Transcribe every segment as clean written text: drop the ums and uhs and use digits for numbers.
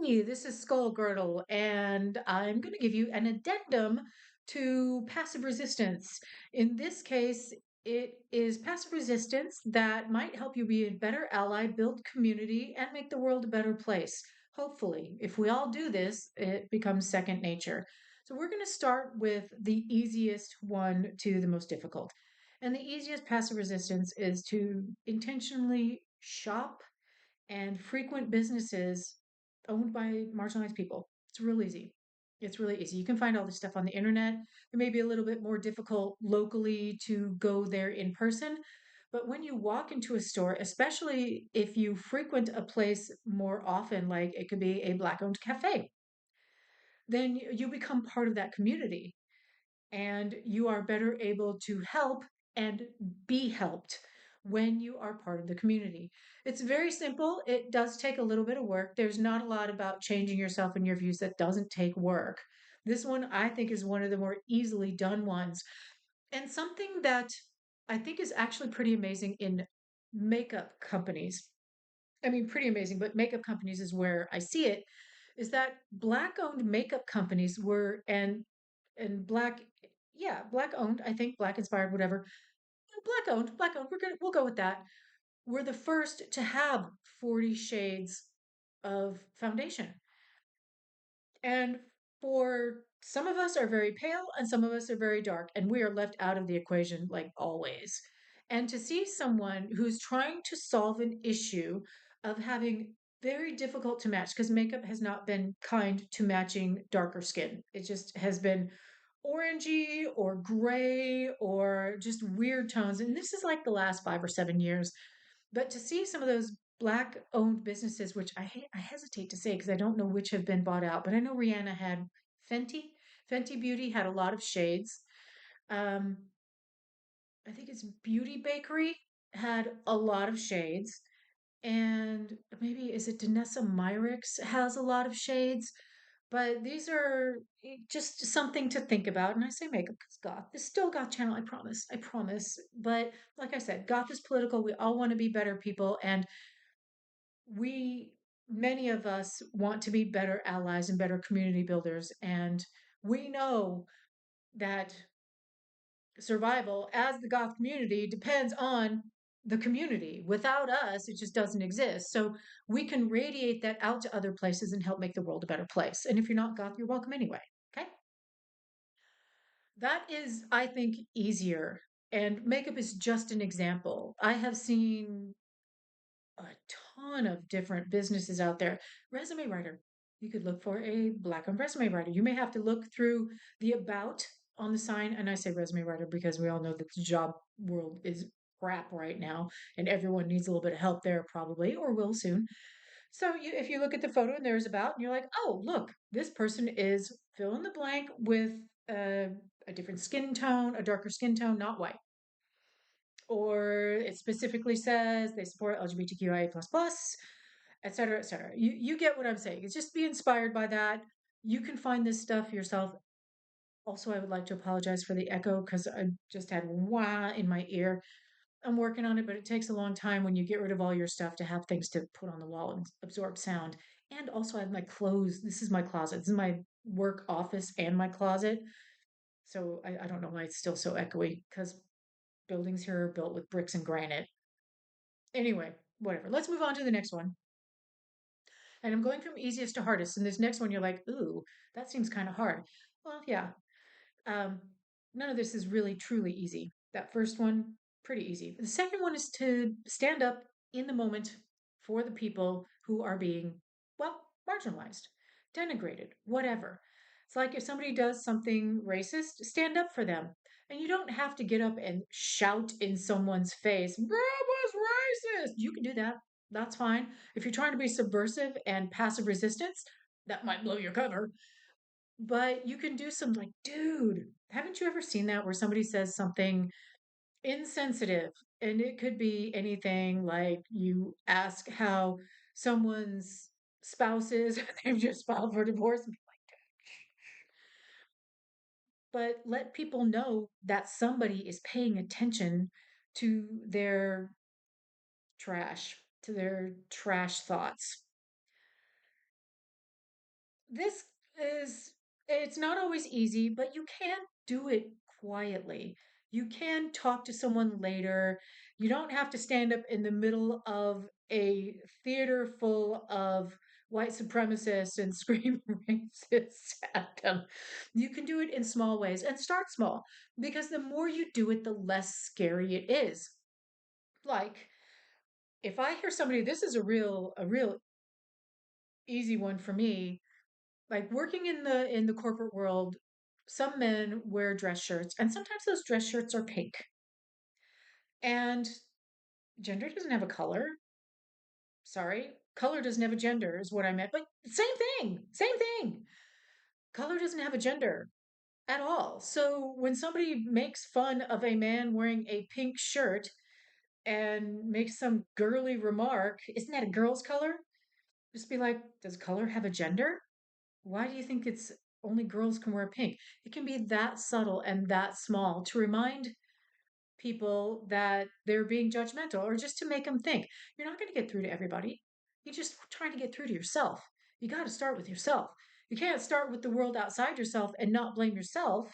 Hey, this is Skullgirdle, and I'm going to give you an addendum to passive resistance. In this case, it is passive resistance that might help you be a better ally, build community, and make the world a better place. Hopefully, if we all do this, it becomes second nature. So, we're going to start with the easiest one to the most difficult. And the easiest passive resistance is to intentionally shop and frequent businesses owned by marginalized people. It's real easy. It's really easy. You can find all this stuff on the internet. It may be a little bit more difficult locally to go there in person. But when you walk into a store, especially if you frequent a place more often, like it could be a Black owned cafe, then you become part of that community and you are better able to help and be helped when you are part of the community. It's very simple. It does take a little bit of work. There's not a lot about changing yourself and your views that doesn't take work. This one, I think, is one of the more easily done ones. And something that I think is actually pretty amazing in makeup companies. I mean, pretty amazing, but makeup companies is where I see it, is that Black owned makeup companies were, and Black, yeah, Black owned, I think, Black inspired, whatever. Black owned. We'll go with that. We're the first to have 40 shades of foundation. And for some of us are very pale and some of us are very dark, and we are left out of the equation like always. And to see someone who's trying to solve an issue of having very difficult to match, because makeup has not been kind to matching darker skin. It just has been orangey or gray or just weird tones. And this is like the last 5 or 7 years. But to see some of those Black owned businesses, which I hesitate to say because I don't know which have been bought out, but I know Rihanna had Fenty. Fenty Beauty had a lot of shades. Um, I think it's Beauty Bakery had a lot of shades. And maybe is it Danessa Myricks has a lot of shades. But these are just something to think about. And I say makeup because goth. This is still goth channel, I promise. I promise. But like I said, goth is political. We all want to be better people. And we, many of us, want to be better allies and better community builders. And we know that survival as the goth community depends on the community. Without us, it just doesn't exist. So we can radiate that out to other places and help make the world a better place. And if you're not goth, you're welcome anyway. Okay. That is, I think, easier. And makeup is just an example. I have seen a ton of different businesses out there. Resume writer. You could look for a Black owned resume writer. You may have to look through the about on the sign. And I say resume writer because we all know that the job world is crap right now and everyone needs a little bit of help there, probably, or will soon. So if you look at the photo and there's about, and you're like, oh, look, this person is fill in the blank with a different skin tone, a darker skin tone, not white, or it specifically says they support LGBTQIA plus, et cetera, et cetera. You get what I'm saying. It's just be inspired by that. You can find this stuff yourself. Also, I would like to apologize for the echo because I just had wah in my ear. I'm working on it, but it takes a long time when you get rid of all your stuff to have things to put on the wall and absorb sound. And also, I have my clothes. This is my closet. This is my work office and my closet. So I don't know why it's still so echoey because buildings here are built with bricks and granite. Anyway, whatever. Let's move on to the next one. And I'm going from easiest to hardest. And this next one, you're like, ooh, that seems kind of hard. Well, yeah. Um, None of this is really truly easy. That first one, pretty easy. The second one is to stand up in the moment for the people who are being, well, marginalized, denigrated, whatever. It's like if somebody does something racist, stand up for them. And you don't have to get up and shout in someone's face, "That was racist." You can do that. That's fine. If you're trying to be subversive and passive resistance, that might blow your cover. But you can do some like, dude, haven't you ever seen that where somebody says something insensitive? And it could be anything like you ask how someone's spouse is, they've just filed for divorce. But let people know that somebody is paying attention to to their trash thoughts. this is it's not always easy, but you can do it quietly. You can talk to someone later. You don't have to stand up in the middle of a theater full of white supremacists and scream racists at them. You can do it in small ways and start small because the more you do it, the less scary it is. Like if I hear somebody, this is a real easy one for me, like working in the corporate world, some men wear dress shirts and sometimes those dress shirts are pink. And gender doesn't have a color. Sorry. Color doesn't have a gender is what I meant. But same thing. Same thing. Color doesn't have a gender at all. So when somebody makes fun of a man wearing a pink shirt and makes some girly remark, isn't that a girl's color? Just be like, does color have a gender? Why do you think it's only girls can wear pink? It can be that subtle and that small to remind people that they're being judgmental or just to make them think. You're not going to get through to everybody. You're just trying to get through to yourself. You got to start with yourself. You can't start with the world outside yourself and not blame yourself.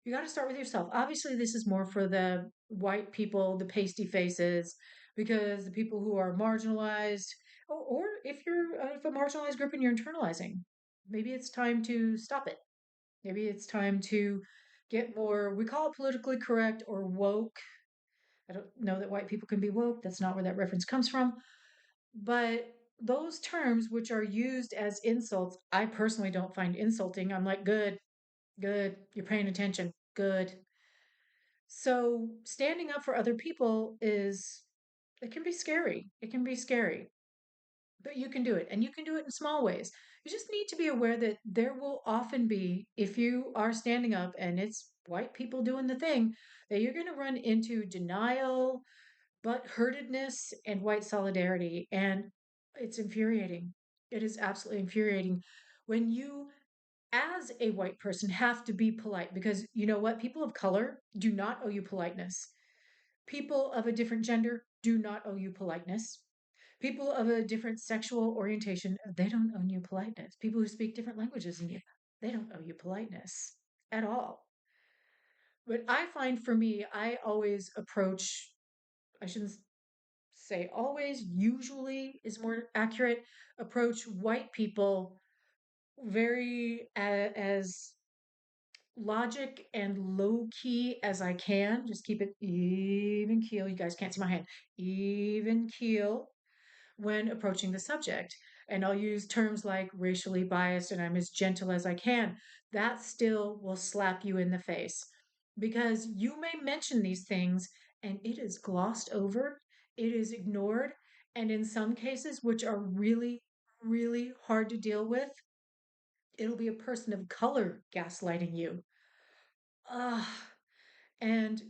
You got to start with yourself. Obviously, this is more for the white people, the pasty faces, because the people who are marginalized, or if a marginalized group and you're internalizing, maybe it's time to stop it. Maybe it's time to get more, we call it politically correct or woke. I don't know that white people can be woke. That's not where that reference comes from. But those terms, which are used as insults, I personally don't find insulting. I'm like, good, good, you're paying attention, good. So standing up for other people it can be scary. It can be scary, but you can do it and you can do it in small ways. You just need to be aware that there will often be, if you are standing up and it's white people doing the thing, that you're going to run into denial, but hurtedness, and white solidarity. And it's infuriating. It is absolutely infuriating when you, as a white person, have to be polite because you know what? People of color do not owe you politeness. People of a different gender do not owe you politeness. People of a different sexual orientation, they don't owe you politeness. People who speak different languages than you, they don't owe you politeness at all. But I find for me, I always approach, I shouldn't say always, usually is more accurate, approach white people very as logic and low key as I can. Just keep it even keel. You guys can't see my hand. Even keel when approaching the subject. And I'll use terms like racially biased and I'm as gentle as I can. That still will slap you in the face because you may mention these things and it is glossed over, it is ignored. And in some cases, which are really, really hard to deal with, it'll be a person of color gaslighting you. Ugh. And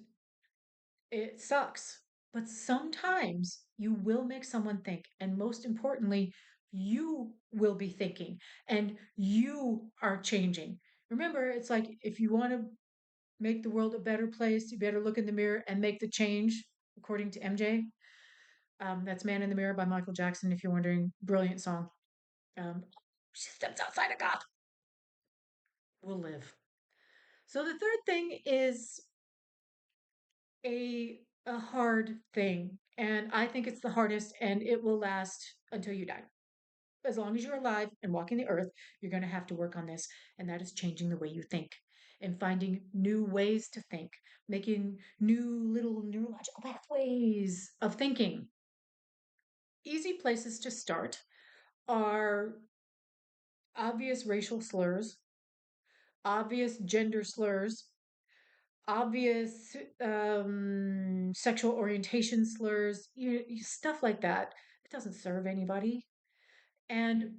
it sucks. But sometimes you will make someone think. And most importantly, you will be thinking and you are changing. Remember, it's like if you want to make the world a better place, you better look in the mirror and make the change, according to MJ. That's Man in the Mirror by Michael Jackson, if you're wondering. Brilliant song. She steps outside of God. We'll live. So the third thing is a hard thing, and I think it's the hardest, and it will last until you die. As long as you're alive and walking the earth, you're going to have to work on this, and that is changing the way you think and finding new ways to think, making new little neurological pathways of thinking. Easy places to start are obvious racial slurs, obvious gender slurs, obvious sexual orientation slurs, stuff like that. It doesn't serve anybody. And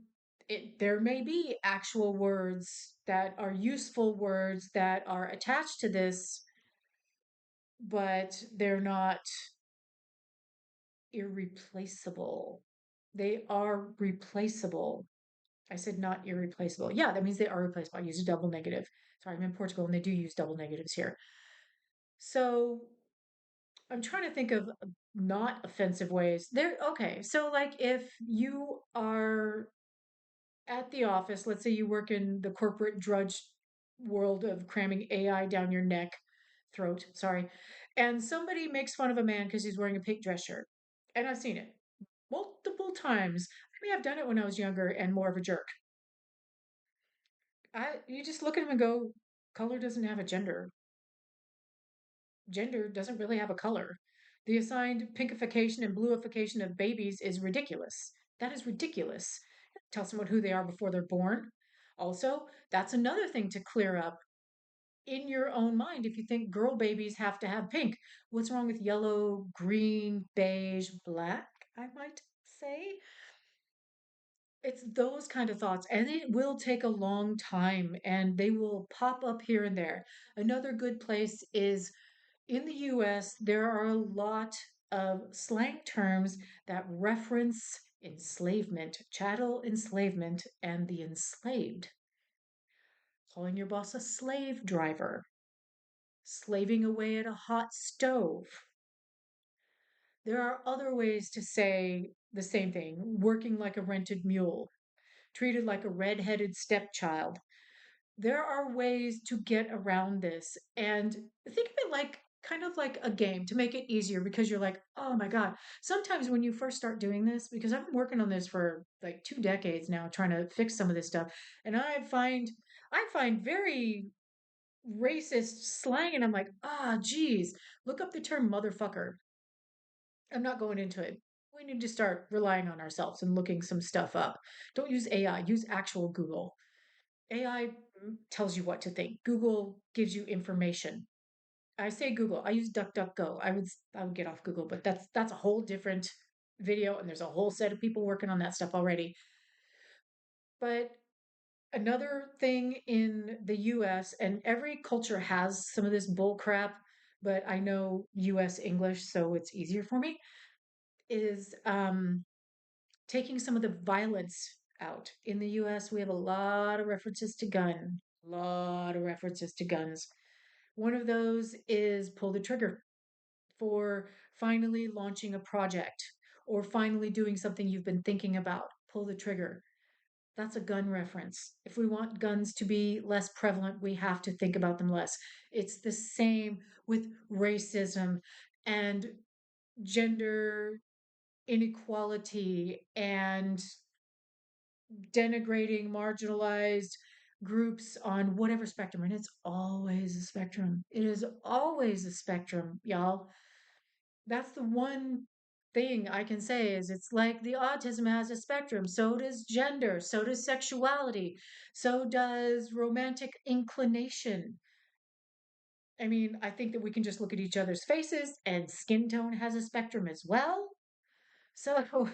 there may be actual words that are useful words that are attached to this, but they're not irreplaceable. They are replaceable. I said not irreplaceable. Yeah, that means they are replaceable. I use a double negative. Sorry, I'm in Portugal and they do use double negatives here. So I'm trying to think of not offensive ways. There, okay. So, like, if you are at the office, let's say you work in the corporate drudge world of cramming AI down your throat, sorry, and somebody makes fun of a man because he's wearing a pink dress shirt. And I've seen it multiple times. I mean, I've done it when I was younger and more of a jerk. You just look at him and go, color doesn't have a gender. Gender doesn't really have a color. The assigned pinkification and bluification of babies is ridiculous. That is ridiculous. Tell someone who they are before they're born. Also, that's another thing to clear up in your own mind. If you think girl babies have to have pink, what's wrong with yellow, green, beige, black? I might say. It's those kind of thoughts, and it will take a long time and they will pop up here and there. Another good place is in the US, there are a lot of slang terms that reference enslavement, chattel enslavement, and the enslaved. Calling your boss a slave driver, slaving away at a hot stove. There are other ways to say the same thing, working like a rented mule, treated like a red-headed stepchild. There are ways to get around this, and think of it like kind of like a game to make it easier, because you're like, oh my God. Sometimes when you first start doing this, because I've been working on this for like 2 decades now, trying to fix some of this stuff, and I find very racist slang, and I'm like, geez, look up the term motherfucker. I'm not going into it. We need to start relying on ourselves and looking some stuff up. Don't use AI, use actual Google. AI tells you what to think. Google gives you information. I say Google. I use DuckDuckGo. I would get off Google, but that's a whole different video, and there's a whole set of people working on that stuff already. But another thing in the US, and every culture has some of this bull crap, but I know US English, so it's easier for me, is taking some of the violence out. In the US, we have a lot of references to a lot of references to guns. One of those is pull the trigger for finally launching a project or finally doing something you've been thinking about. Pull the trigger. That's a gun reference. If we want guns to be less prevalent, we have to think about them less. It's the same with racism and gender inequality and denigrating marginalized groups on whatever spectrum. And it's always a spectrum. It is always a spectrum, y'all. That's the one thing I can say is it's like the autism has a spectrum. So does gender. So does sexuality. So does romantic inclination. I mean, I think that we can just look at each other's faces, and skin tone has a spectrum as well. So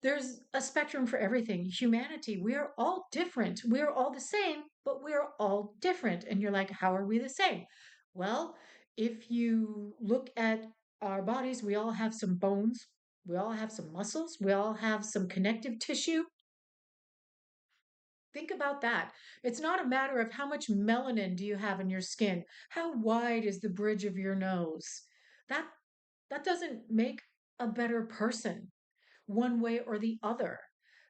there's a spectrum for everything. Humanity, we're all different. We're all the same, but we're all different. And you're like, how are we the same? Well, if you look at our bodies, we all have some bones, we all have some muscles, we all have some connective tissue. Think about that. It's not a matter of how much melanin do you have in your skin, how wide is the bridge of your nose. That that doesn't make a better person one way or the other.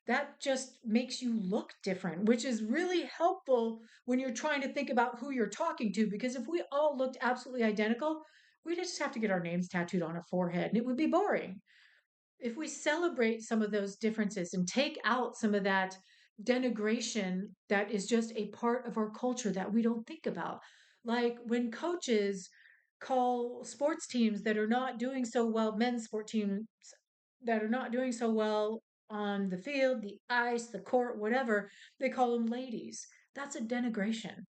That just makes you look different, which is really helpful when you're trying to think about who you're talking to. Because if we all looked absolutely identical, we'd just have to get our names tattooed on our forehead and it would be boring. If we celebrate some of those differences and take out some of that denigration that is just a part of our culture that we don't think about, like when coaches call sports teams that are not doing so well, men's sport teams that are not doing so well on the field, the ice, the court, whatever, they call them ladies. That's a denigration.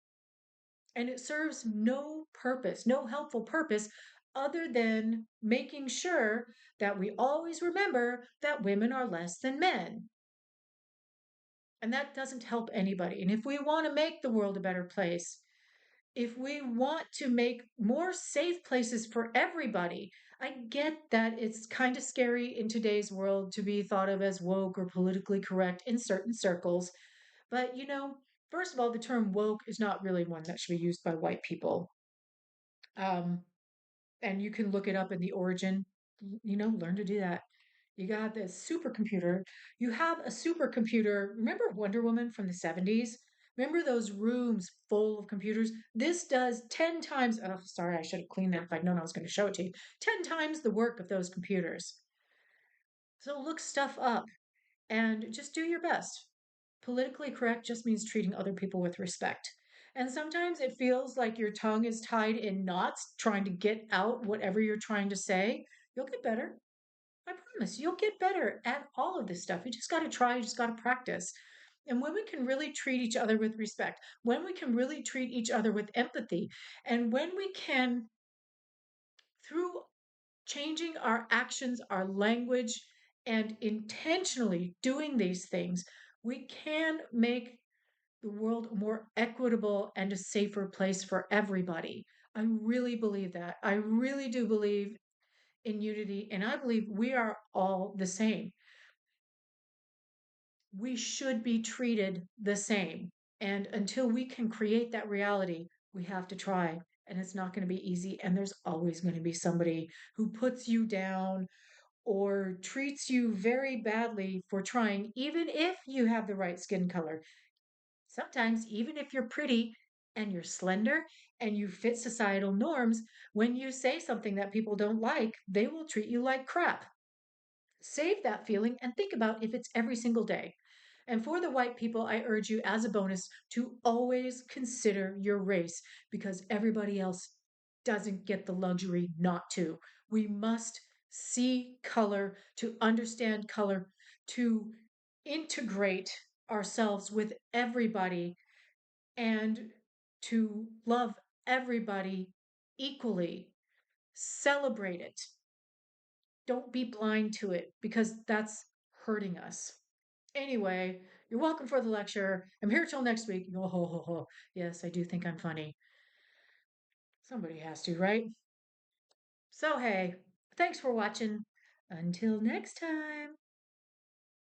And it serves no purpose, no helpful purpose other than making sure that we always remember that women are less than men. And that doesn't help anybody. And if we want to make the world a better place, if we want to make more safe places for everybody, I get that it's kind of scary in today's world to be thought of as woke or politically correct in certain circles. But, first of all, the term woke is not really one that should be used by white people. Um, and you can look it up in the origin, learn to do that. You got this supercomputer. You have a supercomputer. Remember Wonder Woman from the 70s? Remember those rooms full of computers? This does 10 times. Oh, sorry, I should have cleaned that if I'd known I was going to show it to you. 10 times the work of those computers. So look stuff up and just do your best. Politically correct just means treating other people with respect. And sometimes it feels like your tongue is tied in knots trying to get out whatever you're trying to say. You'll get better. I promise you'll get better at all of this stuff. You just got to try, you just got to practice. And when we can really treat each other with respect, when we can really treat each other with empathy, and when we can, through changing our actions, our language, and intentionally doing these things, we can make the world a more equitable and a safer place for everybody. I really believe that. I really do believe in unity, and I believe we are all the same. We should be treated the same. And until we can create that reality, we have to try. And it's not going to be easy. And there's always going to be somebody who puts you down or treats you very badly for trying, even if you have the right skin color. Sometimes, even if you're pretty and you're slender and you fit societal norms, when you say something that people don't like, they will treat you like crap. Save that feeling and think about if it's every single day. And for the white people, I urge you as a bonus to always consider your race because everybody else doesn't get the luxury not to. We must see color, to understand color, to integrate ourselves with everybody and to love everybody equally. Celebrate it. Don't be blind to it because that's hurting us. Anyway, you're welcome for the lecture. I'm here till next week. Oh, ho, ho, ho. Yes, I do think I'm funny. Somebody has to, right? So, hey, thanks for watching. Until next time.